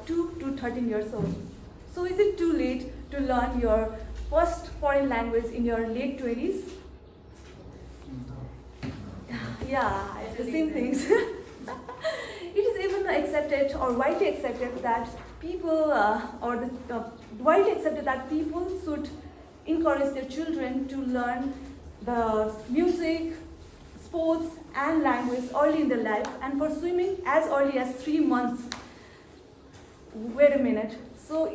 2 to 13 years old. So is it too late to learn your first foreign language in your late 20s? Yeah, it's the same things. It is even accepted or widely accepted that people widely accepted that people should encourage their children to learn the music, sports and language early in their life, and for swimming as early as 3 months. Wait a minute. So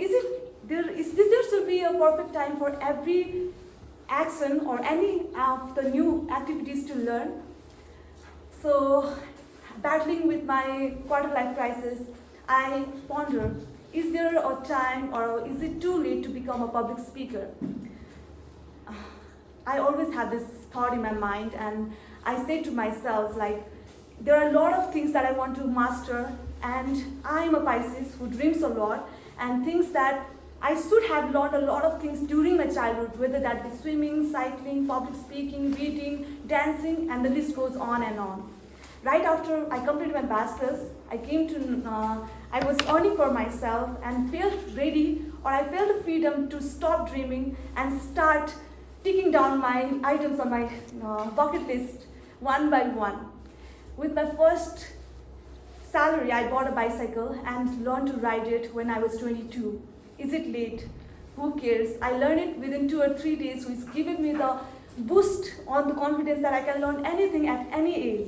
there should be a perfect time for every action or any of the new activities to learn? So, battling with my quarter life crisis, I ponder, is there a time or is it too late to become a public speaker? I always have this thought in my mind, and I say to myself, like, there are a lot of things that I want to master, and I'm a Pisces who dreams a lot and thinks that I should have learned a lot of things during my childhood, whether that be swimming, cycling, public speaking, reading, dancing, and the list goes on and on. Right after I completed my bachelor's, I was earning for myself and felt ready, or I felt the freedom to stop dreaming and start ticking down my items on my bucket list one by one. With my first salary, I bought a bicycle and learned to ride it when I was 22. Is it late? Who cares? I learned it within 2 or 3 days, which given me the boost on the confidence that I can learn anything at any age.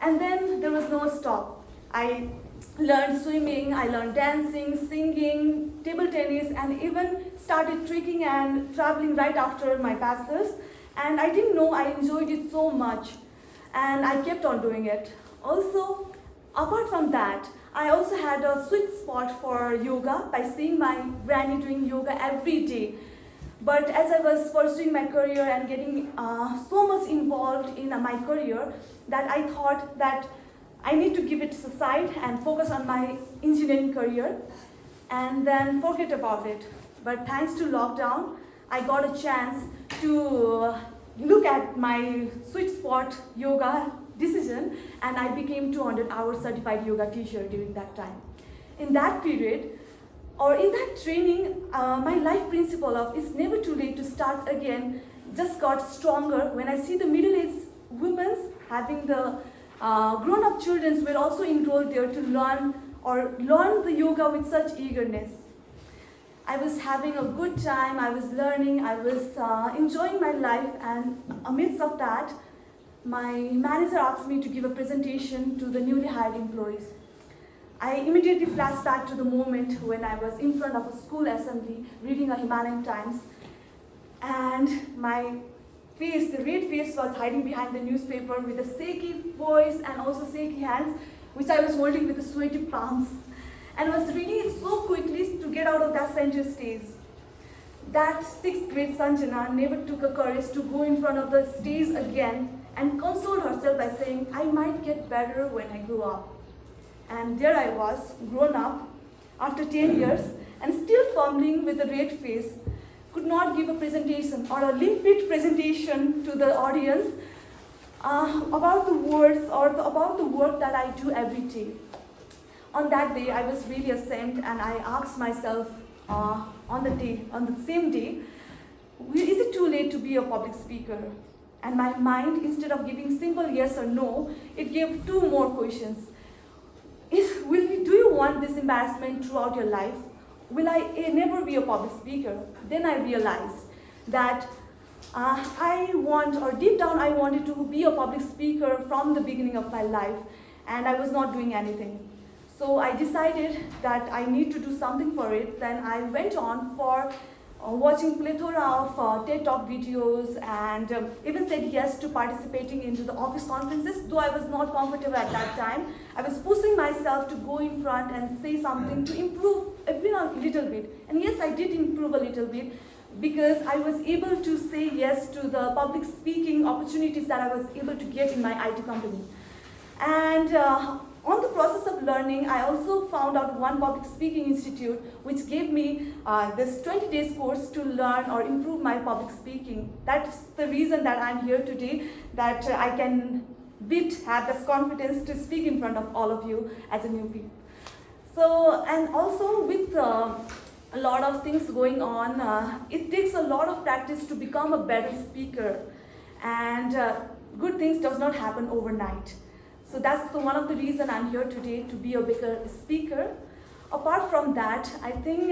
And then there was no stop. I learned swimming, I learned dancing, singing, table tennis, and even started trekking and traveling right after my bachelor's. And I didn't know I enjoyed it so much. And I kept on doing it. Also, apart from that, I also had a sweet spot for yoga by seeing my granny doing yoga every day. But as I was pursuing my career and getting so much involved in my career, that I thought that I need to give it aside and focus on my engineering career and then forget about it. But thanks to lockdown, I got a chance to look at my sweet spot yoga decision, and I became 200-hour certified yoga teacher during that time. In that period, or in that training, my life principle of it's never too late to start again just got stronger when I see the middle-aged women having the grown-up children were also enrolled there to learn the yoga with such eagerness. I was having a good time, I was learning, I was enjoying my life, and amidst of that, my manager asked me to give a presentation to the newly hired employees. I immediately flashed back to the moment when I was in front of a school assembly reading a Himalayan Times, and my face, the red face, was hiding behind the newspaper with a shaky voice and also shaky hands, which I was holding with the sweaty palms, and was reading it so quickly to get out of that center stage. That 6th grade Sanjana never took a courage to go in front of the stage again and console herself by saying, I might get better when I grow up. And there I was, grown up, after 10 years, and still fumbling with a red face, could not give a presentation or a limpid presentation to the audience about the words or about the work that I do every day. On that day, I was really ashamed, and I asked myself on the same day, is it too late to be a public speaker? And my mind, instead of giving simple yes or no, it gave 2 more questions. Do you want this embarrassment throughout your life? Will I never be a public speaker? Then I realized that deep down I wanted to be a public speaker from the beginning of my life, and I was not doing anything. So I decided that I need to do something for it. Then I went on for watching plethora of TED Talk videos, and even said yes to participating into the office conferences, though I was not comfortable at that time. I was pushing myself to go in front and say something to improve even a little bit. And yes, I did improve a little bit, because I was able to say yes to the public speaking opportunities that I was able to get in my IT company. And on the process of learning, I also found out one public speaking institute which gave me this 20 days course to learn or improve my public speaking. That's the reason that I'm here today, that I can have this confidence to speak in front of all of you as a newbie. So, and also with a lot of things going on, it takes a lot of practice to become a better speaker, and good things does not happen overnight. So that's one of the reason I'm here today, to be a better speaker. Apart from that, I think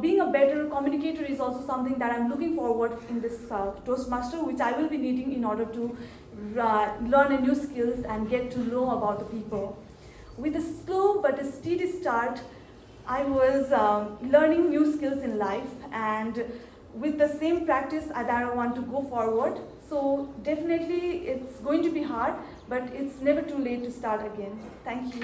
being a better communicator is also something that I'm looking forward in this Toastmaster, which I will be needing in order to learn a new skills and get to know about the people. With a slow but a steady start, I was learning new skills in life, and with the same practice that I want to go forward. So definitely it's going to be hard, but it's never too late to start again. Thank you.